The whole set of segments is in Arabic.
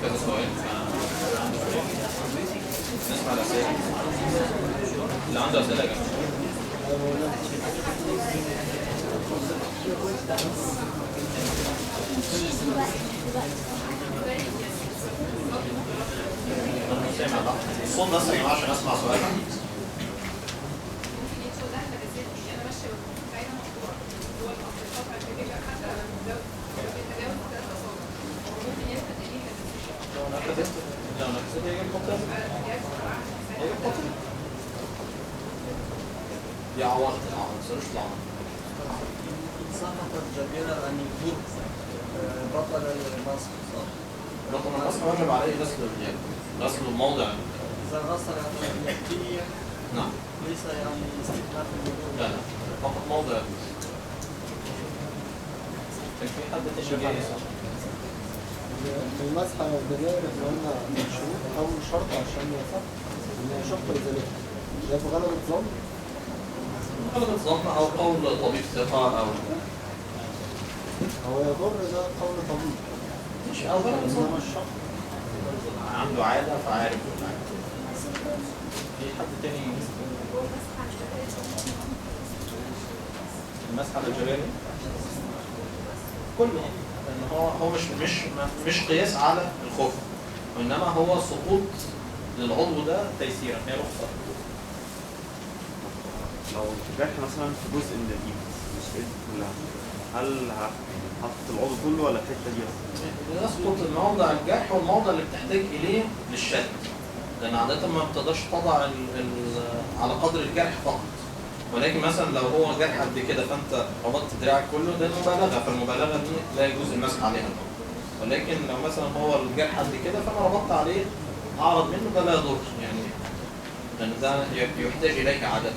كذا سؤال نسمع الأسئلة اللي عنده أسئلة يا جماعة. الصوت بس يا جماعة عشان أسمع سؤالك. يعوض سلوش طلعنا سقط الجبيرة أن يكون بطل المصر صح؟ بطل المصر واجب عليه غسل الرجال، غسل الموضع. إذا غسل اليقينية نعم ليس يعني استخلاف الوضوء. لا لا فقط موضع. كان في حد تاني جاي المسح على الجزائر احنا قلنا من شروط أو شرط عشان يصح إن يشق الجزائر ده بغلبة ظن غلبة الظن أو قول طبيب ثقة أو هو يضر ده قول طبيب مش أو غلبة الظن إنما الشق عنده عادة فعارف في حد تاني المسح على الجبال كله لأن هو مش قياس على الخوف وإنما هو سقوط للعضو ده تيسيرا هي رخصة. لو جرح مثلا في جزء من الايد مش في الايد كلها هل هحط العضو كله ولا الحته دي بس؟ يسقط موضع الجرح والموضع اللي بتحتاج اليه للشد لان عاده ما بتقدرش تضع على قدر الجرح فقط ولكن مثلا لو هو جرح قد كده فانت ربطت دراعك كله ده مبالغه فالمبالغه دي لا يجوز المسح عليها ولكن لو مثلا هو الجرح قد كده فانا ربطت عليه اعرض منه ده لا يضر يعني لان ده يحتاج اليه عاده.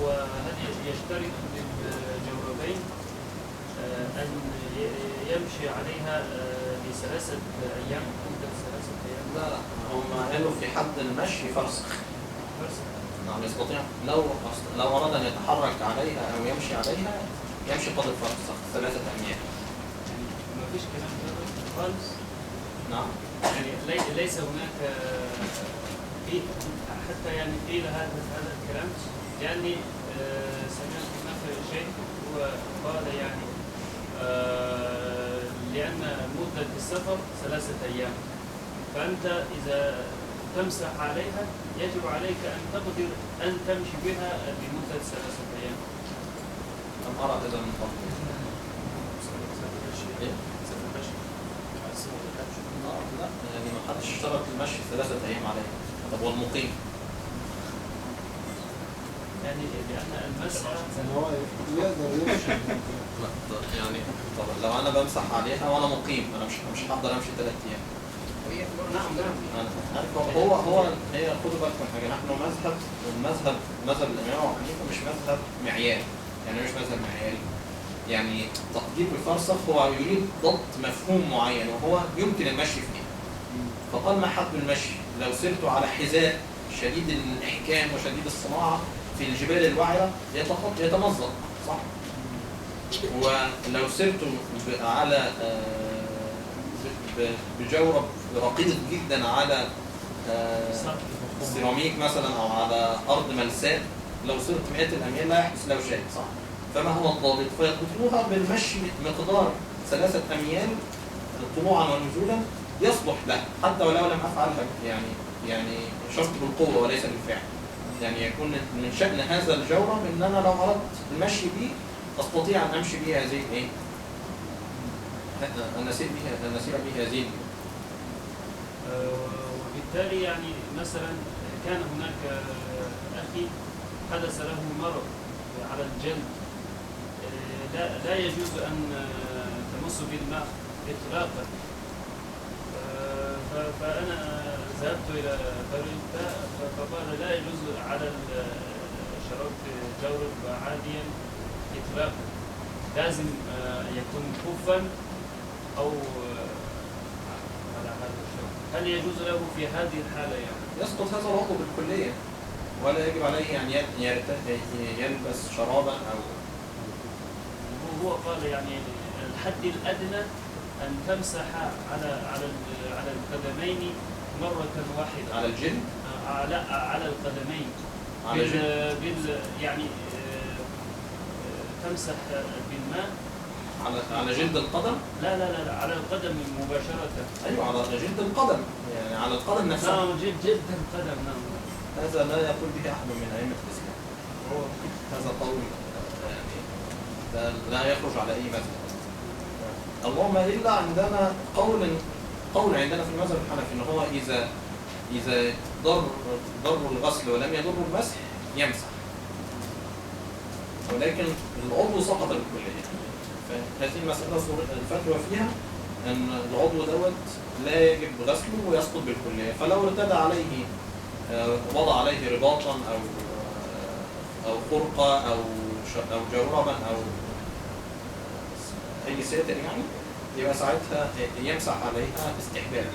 وهل يشترط للجوربين أن يمشي عليها لثلاثة أيام مدة 3 أيام؟ لا لا هم قالوا في حد المشي فرسخ. نعم يستطيع لو أراد أن يتحرك عليها أو يمشي عليها يمشي قدر فرسخ 3 أيام. يعني ما فيش كلام خالص؟ نعم. يعني ليس هناك حتى يعني قيل هذا الكلام يعني سمعت هناك شيء هو قال يعني لأن مدة السفر 3 أيام فأنت إذا تمسح عليها يجب عليك أن تقدر أن تمشي بها لمدة 3 أيام. لم أرى هذا من قبل. لا يعني ما حدش اشترط المشي 3 أيام عليه. طب والمقيم؟ يعني لأن المسح هو يقدر يمشي يعني طب لو أنا بمسح عليها وأنا مقيم أنا مش هقدر أمشي 3 أيام. نعم هي خدوا بالكم حاجة نحن مذهب الإمام أبو حنيفة مش مذهب معياري يعني مش مذهب معياري يعني تقدير الفرسخ هو يريد ضبط مفهوم معين وهو يمكن المشي فيه فقال ما حد المشي لو سرت على حذاء شديد الإحكام وشديد الصناعة في الجبال الوعرة يتمزق صح ولو سرت على بجورب رقيق جدا على سيراميك مثلا او على ارض ملساء لو سرت مئات الاميال لا يحدث له شيء صح فما هو الضابط فيضبطوها بالمشي مقدار 3 أميال طلوعا ونزولا يصلح له حتى ولو لم افعلها يعني شرط بالقوه وليس بالفعل يعني يكون من شأن هذا الجورب ان انا لو اردت المشي به استطيع ان امشي به هذه ايه أن نسير به هذه وبالتالي يعني مثلا كان هناك أخي حدث له مرض على الجلد لا يجوز أن تمس بالماء إطلاقا فأنا ذهبت إلى فريق فقال لا يجوز على شراب جورب عاديا إطلاقا لازم يكون كفا أو على هذا الشرط هل يجوز له في هذه الحالة يعني؟ يسقط هذا العضو بالكلية ولا يجب عليه أن يلبس شرابا أو هو قال يعني الحد الادنى ان تمسح على القدمين مره واحده. على الجلد؟ لا، على القدمين. على الجلد؟ يعني تمسح بالماء على جلد القدم؟ لا لا لا لا، على القدم مباشرة. ايوه على جلد القدم، يعني على القدم نفسها. نعم، جلد القدم. نعم. هذا لا يقول به احد من ائمه الاسلام. هو هذا قول يعني لا يخرج على اي مذهب. اللهم الا عندنا قول عندنا في المذهب الحنفي ان هو اذا ضر الغسل ولم يضر المسح يمسح، ولكن العضو سقط بالكليه. فهذه المساله الفتوى فيها ان العضو دوت لا يجب غسله ويسقط بالكليه، فلو ارتدى عليه وضع عليه رباطا او خرقه او جوربا او اي ساتر يعني، يبقى ساعتها يمسح عليها استحبابا.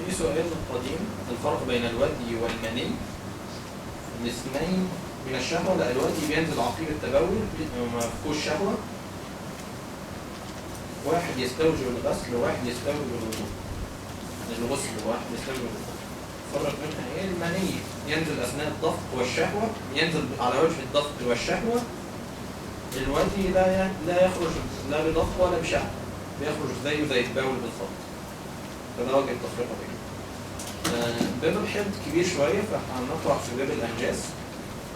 في سؤال قديم: الفرق بين الودي والمني الاثنين من الشهوة؟ لا، الودي بينزل عقيب التبول ما فيهوش شهوة، واحد يستوجب الغسل وواحد يستوجب الغسل وواحد يستوجب الغسل. فرق بينها ايه؟ المني ينزل اثناء الضغط والشهوة، ينزل على وجه الضغط والشهوة. الودي لا يخرج لا بضغط ولا بشهوة، بيخرج زيه زي البول بالظبط. فده وجه التفرقة دي. باب الحيض كبير شوية، فهنقرأ في باب الأنجاز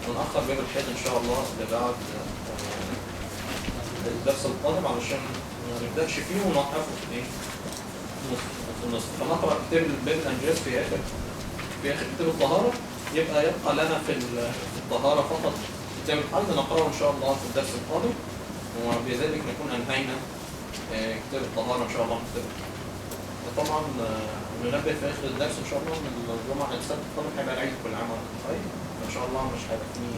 ونأخر باب الحيض إن شاء الله لبعد الدرس القادم علشان ما نبدأش فيه ونوقفه في النص. فنقرأ كتاب باب الأنجاز في آخر كتاب الطهارة، يبقى لنا في الطهارة فقط كتاب الحيض نقرأه إن شاء الله في الدرس القادم، وبذلك نكون أنهينا كتاب الطهارة إن شاء الله من كتاب الحيض. طبعا ننبه في اخر الدرس ان شاء الله ان الجمعه السبت القادم هيبقى العيد كل عام وانتم طيب، ان شاء الله مش هيبقى فيه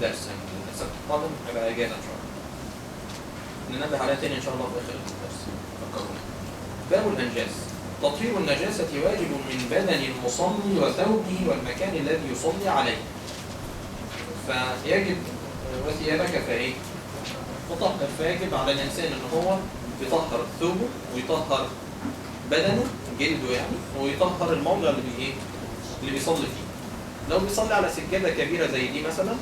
درس، يعني السبت القادم هيبقى اجازه ان شاء الله. ننبه عليها تاني ان شاء الله في اخر الدرس. فكروا. باب الانجاز: تطهير النجاسه واجب من بدن المصلي وثوبه والمكان الذي يصلي عليه. فيجب وثيابك فايه؟ تطهر. فيجب على الانسان ان هو يطهر ثوبه ويطهر بدنه جلده يعني، ويطهر الموضع اللي بيصلي فيه. لو بيصلي على سجادة كبيرة زي دي مثلا،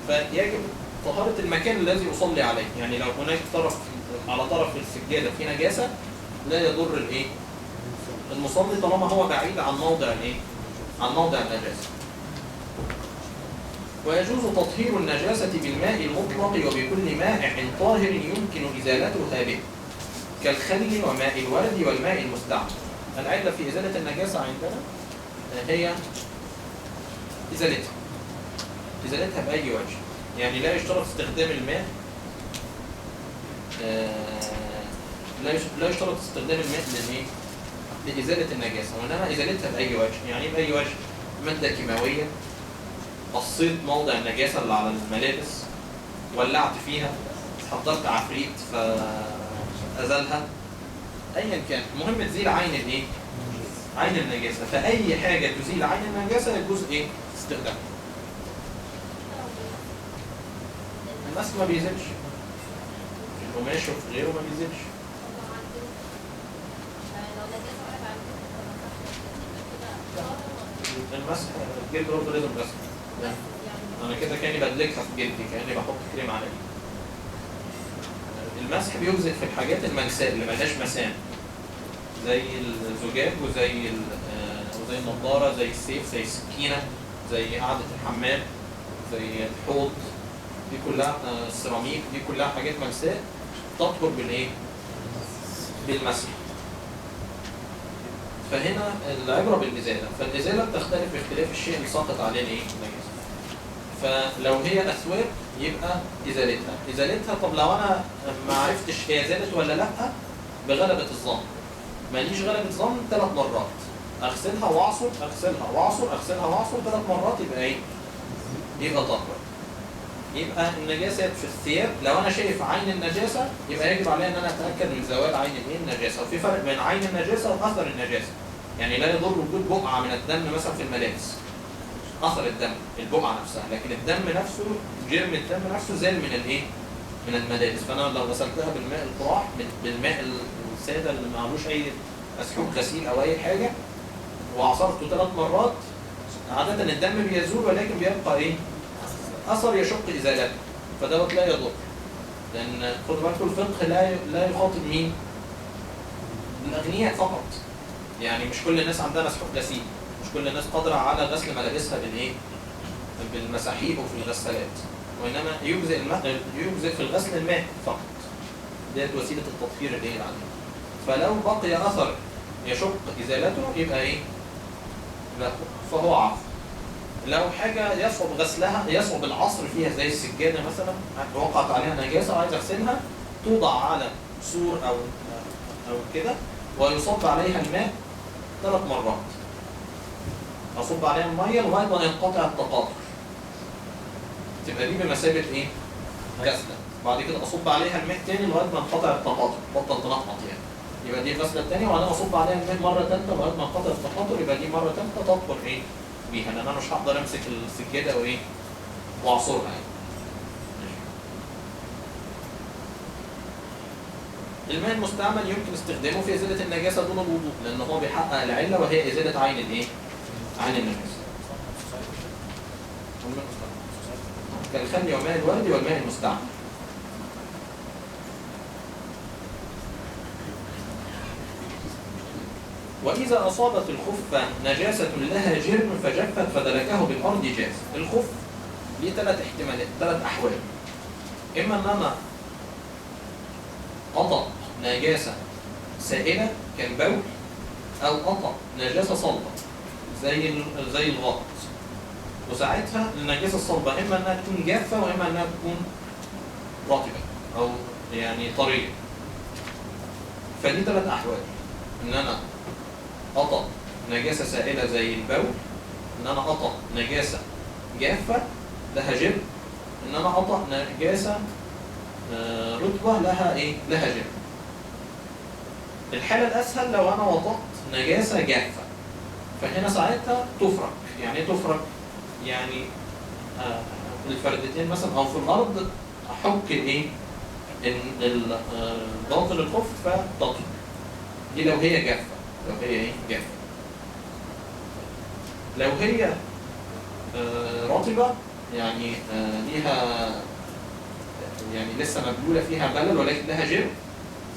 فيجب طهارة المكان الذي يصلي عليه. يعني لو هناك على طرف السجادة في نجاسة لا يضر المصلي طالما هو بعيد عن موضع النجاسة. ويجوز تطهير النجاسة بالماء المطلق وبكل مائع طاهر يمكن إزالتها به، كالخل وماء الورد والماء المستعمل. العلة في إزالة النجاسة عندنا هي إزالتها بأي وجه. يعني لا يشترط استخدام الماء لا يشترط استخدام الماء لإزالة النجاسة، وإنما إزالتها بأي وجه. يعني بأي وجه؟ مادة كيماوية، قصيت موضع النجاسة اللي على الملابس، ولعت فيها، حضرت عفريت فأزالها، أيا كان، المهم تزيل عين النجاسة. فأي حاجة تزيل عين النجاسة يجوز استخدامها. المسح ما بيزيلش، في القماش وفي غيره ما بيزيلش. المسح الجلد برضه لازم غسل. انا كده كاني بدلكها في جلدي، كاني بحط كريم على ايدي. المسح بيجزئ في الحاجات المنساء اللي ملهاش مسام، زي الزجاج وزي النضاره، زي السيف، زي السكينه، زي قعده الحمام، زي الحوض، دي كلها السيراميك، دي كلها حاجات منساء تطهر بالمسح. فهنا العبره بالازاله، فالازاله بتختلف باختلاف الشيء اللي ساقط عليه النجاسه. فلو هي اثواب يبقى ازالتها. طب لو انا ما عرفتش هي زالت ولا لا بغلبه الظن، ماليش غلبه ظن 3 مرات، اغسلها واعصر، اغسلها واعصر، اغسلها واعصر 3 مرات، يبقى طاهره. يبقى النجاسه في الثياب، لو انا شايف عين النجاسه يبقى يجب علي ان انا اتاكد من زوال عين النجاسه. وفي فرق بين عين النجاسه واثر النجاسه. يعني لا يضر وجود بقعة من الدم مثلا في الملابس، أثر الدم، البقعة نفسها، لكن الدم نفسه، جرم الدم نفسه زال من الإيه؟ من الملابس. فأنا لو غسلتها بالماء القراح، بالماء السادة اللي ما علوش أي مسحوق غسيل أو أي حاجة، وعصرته 3 مرات، عادة الدم بيزول ولكن بيبقى إيه؟ أثر يشق إزالته، فدوت لا يضر. لأن خدوا بالكم الفقه لا يخاطب مين؟ الأغنياء فقط. يعني مش كل الناس عندها مسحوق غسيل، مش كل الناس قادرة على غسل ملابسها بالإيه؟ بالمساحيق وفي الغسالات، وإنما يجزئ في الغسل الماء فقط. ديت وسيلة التطهير اللي هي العادية. فلو بقي أثر يشق إزالته يبقى إيه؟ لا، فهو عفو. لو حاجة يصعب غسلها، يصعب العصر فيها زي السجادة مثلا، وقعت عليها نجاسة وعايز أغسلها، توضع على سور أو كده، ويصب عليها الماء 3 مرات. أصب عليها المية لغاية ما ينقطع التقاطر. تبقى دي بمثابة إيه؟ غسلة. بعد كده أصب عليها الماء تاني لغاية ما ينقطع التقاطر، بطل تنقط يعني. يبقى دي الغسلة التانية، وبعدين أصب عليها الماء مرة تالتة لغاية ما ينقطع التقاطر، يبقى دي مرة تالتة تطهر إيه؟ بيها، لأن أنا مش هقدر أمسك السجادة وإيه؟ وأعصرها يعني. الماء المستعمل يمكن استخدامه في إزالة النجاسة دون الوضوء، لأن هو بيحقق العلة وهي إزالة عين الإيه؟ عين النجاسة. كالخل وماء الورد والماء المستعمل. وإذا أصابت الخف نجاسة لها جرم فجفت فدلكه بالأرض جاز. الخف ليه 3 احتمالات، 3 أحوال. إما أن أنا أطأ نجاسة سائلة كالبول، أو أطأ نجاسة صلبة زي الغائط. وساعتها النجاسة الصلبة إما أنها تكون جافة وإما أنها تكون رطبة أو يعني طرية. فدي 3 أحوال: إن أنا أطأ نجاسة سائلة زي البول، إن أنا أطأ نجاسة جافة لها جرم، إن أنا أطأ نجاسة رطبة لها إيه؟ لها جرم. الحالة الأسهل لو أنا وطأت نجاسة جافة، فهنا ساعتها تفرك. يعني إيه تفرك؟ يعني الفردتين مثلا أو في الأرض أحك الإيه؟ باطن الخف فتطهر. دي لو هي جافة، لو هي إيه؟ جافة. لو هي رطبة يعني ليها يعني لسه مبلولة فيها بلل ولكن لها جرم،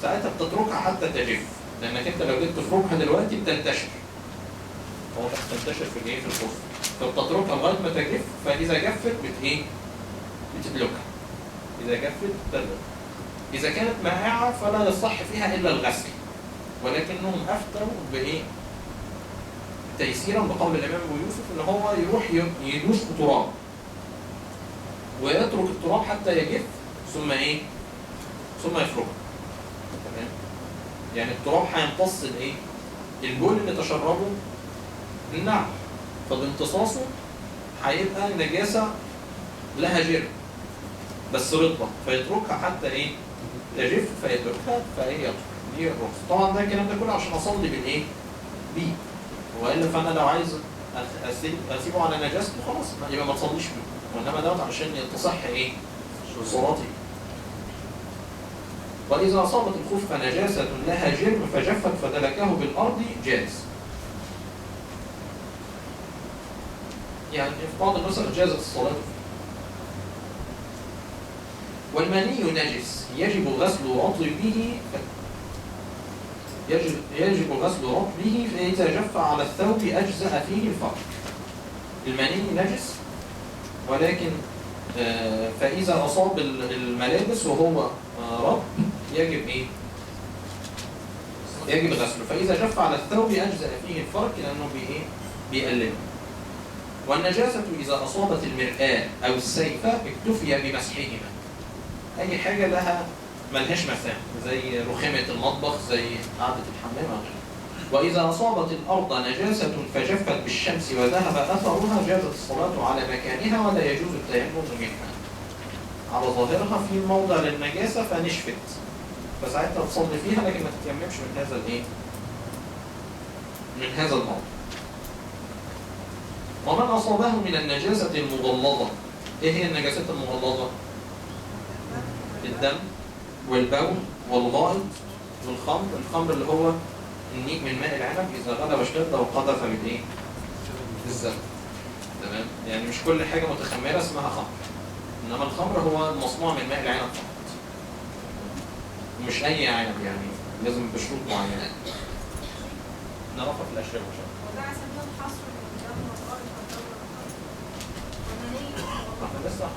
ساعتها بتتركها حتى تجف، لأنك أنت لو جيت تفركها دلوقتي بتنتشر. واضح؟ بتنتشر في الإيه؟ في الخف. فبتتركها لغاية ما تجف، فإذا جفت بتدلكها. إذا جفت بتدلك. إذا كانت مائعة فلا يصح فيها إلا الغسل، ولكنهم أفتوا بإيه؟ تيسيرا بقول الإمام أبو يوسف إن هو يروح يدوس في تراب ويترك التراب حتى يجف ثم إيه؟ ثم يفركه. تمام؟ يعني التراب هيمتص الإيه؟ البول اللي تشربه النعم، فبامتصاصه هيبقى النجاسة لها جرم بس رطبة، فيتركها حتى إيه؟ تجف فيتركها فهي يطهر. دي الرخصة. طبعا ده الكلام ده كله عشان أصلي بالإيه؟ بيه. وإلا فأنا لو عايز أسيبه على نجاسته خلاص يبقى ما تصليش بيه، وإنما دوت عشان تصح إيه؟ صلاتي. وإذا أصابت الخف نجاسة لها جرم فجفت فدلكه بالأرض جاز. يعني في بعض النسخ جازت الصلاة فيه. والمني نجس يجب غسل رطبه يجب غسل رطبه فإذا جف على الثوب أجزأ فيه الفرق. المني نجس ولكن فإذا أصاب الملابس وهو رطب يجب إيه؟ يجب غسله. فإذا جف على الثوب أجزأ فيه الفرق لأنه بيقلله. والنجاسة إذا أصابت المرآة أو السيفة اكتفي بمسحهما. أي حاجة لها ملهاش مسام زي رخامة المطبخ، زي قعدة الحمام أو غيره. وإذا أصابت الأرض نجاسة فجفت بالشمس وذهب أثرها جازت الصلاة على مكانها ولا يجوز التيمم منها. على ظاهرها في موضع للنجاسة فنشفت، فساعتها تصلي فيها لكن ما تتيممش من هذا الإيه؟ من هذا الموضع. ومن أصابه من النجاسة المغلظة، إيه هي النجاسات المغلظة؟ الدم والبول والغائط والخمر. الخمر اللي هو النيء من ماء العنب إذا غلى واشتد وقذف بالإيه؟ بالزمن. تمام؟ يعني مش كل حاجة متخمرة اسمها خمر، إنما الخمر هو المصنوع من ماء العنب فقط، مش أي عنب، يعني لازم بشروط معينة. نعرفها في الأشياء إن شاء الله. وده على سبيل الحصر والجمع والغالب احنا لسه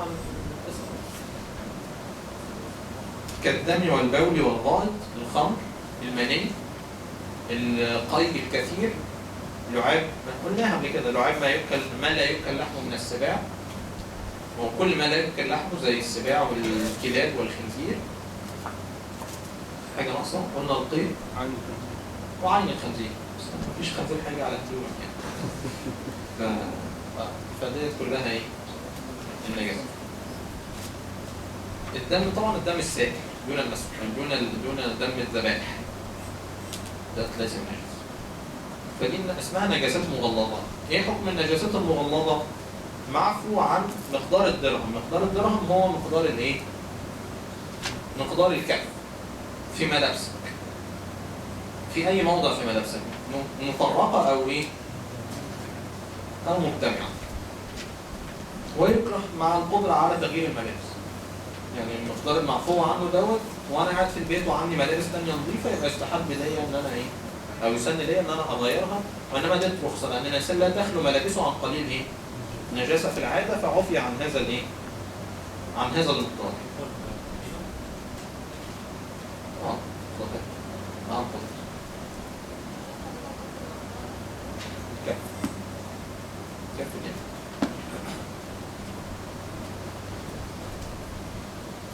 كالدم والبول والغائط، الخمر، المني، القيء الكثير، لعاب، قلناها قبل كده، لعاب ما لا يؤكل لحمه من السباع، وكل ما لا يؤكل لحمه زي السباع والكلاب والخنزير. حاجة ناقصة؟ قلنا القيء وعين الخنزير، بس مفيش خنزير حاجة على التيوم يعني. فديت كلها ايه؟ النجاسة. الدم طبعا الدم السائل دون المسفوح، دون دم الذبائح، ده ليس نجس. فدي اسمها نجاسات مغلظة. ايه حكم النجاسات المغلظة؟ معفو عن مقدار الدرهم. مقدار الدرهم هو مقدار الايه؟ مقدار الكف في ملابسك، في اي موضع في ملابسك، مفرقة او ايه؟ او مجتمعة. ويكره مع القدرة على تغيير الملابس. يعني المقدار المعفو عنه دوت، وانا قاعد في البيت وعندي ملابس ثانيه نظيفه، يبقى يستحب ليا ان انا ايه؟ او يسن ليا ان انا اغيرها، وانما دي رخصه، لان الانسان لا تخلو ملابسه عن قليل ايه؟ نجاسه في العاده، فعفي عن هذا الايه؟ عن هذا المقدار. صحيح. نعم صحيح. كيف كده؟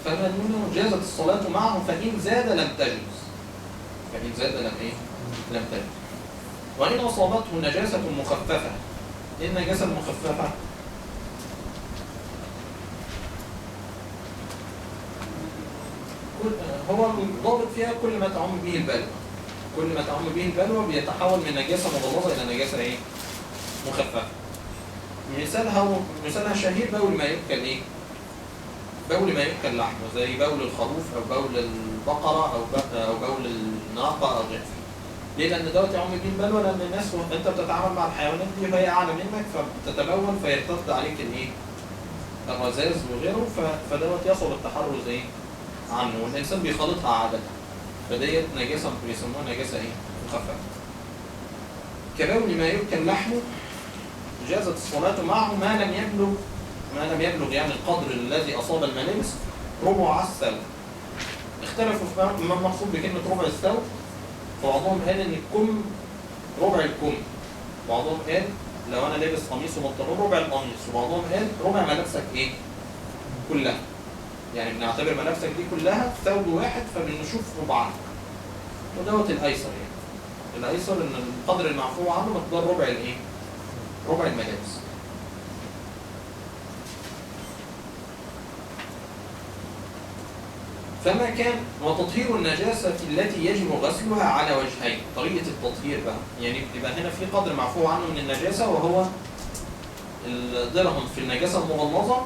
فمن جازت الصلاة معه فإن زاد لم تجوز. فإن زاد لم إيه؟ لم تجوز. وإن أصابته نجاسة مخففة. إيه النجاسة المخففة؟ هو الضابط فيها كل ما تعم به البلوى. كل ما تعم به البلوى بيتحول من نجاسة مغلظة إلى نجاسة إيه؟ مخففة. مثالها شهير بول ما يؤكل إيه؟ بول ما يؤكل لحمه، زي بول الخروف او بول البقره او بول الناقه او غيره. ليه؟ لان دوت يعم به البلوى، لان الناس وانت بتتعامل مع الحيوانات دي وهي اعلى منك، فبتتبول فيرتد عليك الايه؟ الرذاذ وغيره، فدوت يصعب التحرز ايه؟ عنه، والانسان بيخالطها عاده. فديت نجاسه بيسموها نجاسه ايه؟ مخففه. كبول ما يؤكل لحمه جازت الصلاه معه ما لم يبلغ يعني القدر الذي أصاب الملابس ربع الثوب. اختلفوا في ما المقصود بكلمة ربع الثوب، فبعضهم قال إن الكم ربع الكم، وبعضهم قال لو أنا لابس قميص وبنطلون ربع القميص، وبعضهم قال ربع ملابسك إيه؟ كلها. يعني بنعتبر ملابسك دي كلها ثوب واحد، فبنشوف ربعها. ودوت الأيسر يعني. الأيسر إن القدر المعفو عنه مقدار ربع الإيه؟ ربع الملابس. فما كان وتطهير النجاسة التي يجب غسلها على وجهين. طريقة التطهير بقى، يعني يبقى هنا في قدر معفو عنه من النجاسة، وهو الدرهم في النجاسة المغلظة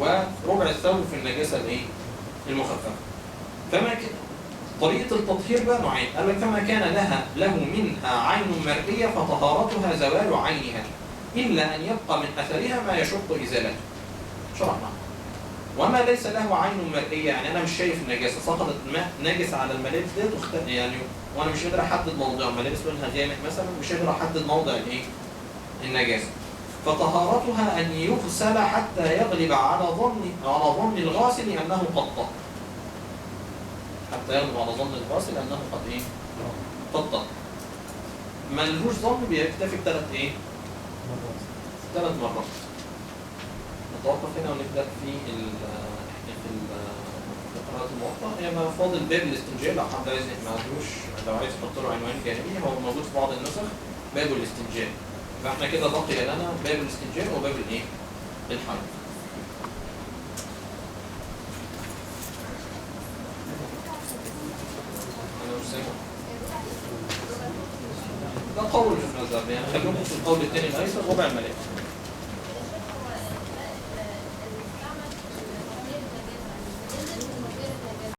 وربع الثوب في النجاسة الايه؟ المخففة. فما كان طريقة التطهير بقى نوعين. قال لك فما كان له منها عين مرئية فطهارتها زوال عينها إلا أن يبقى من أثرها ما يشق إزالته. شرحنا. وما ليس له عين مرئية، يعني أنا مش شايف النجاسة، سقطت ماء نجس على الملابس ديت يعني، وأنا مش قادر أحدد موضع الملابس لونها غامق مثلا، مش قادر أحدد موضع الإيه؟ النجاسة. فطهارتها أن يغسل حتى يغلب على ظن الغاسل أنه قد طهر. حتى يغلب على ظن الغاسل أنه قد إيه؟ قد طهر. ما لهوش ظن بيكتفي بثلاث إيه؟ 3 مرات. نتوقف هنا ونبدأ في قراءة الموطأ. هي ما فاضل باب الاستنجاء، لو حد عايز ما عندوش، لو عايز يحط له عنوان جانبي هو موجود في بعض النسخ، باب الاستنجاء. فاحنا كده بقي لنا باب الاستنجاء وباب الايه؟ الحمل. انا مش سامع. ده قول في المذهب، يعني خليكم في القول الثاني الايسر ربع الملائكه.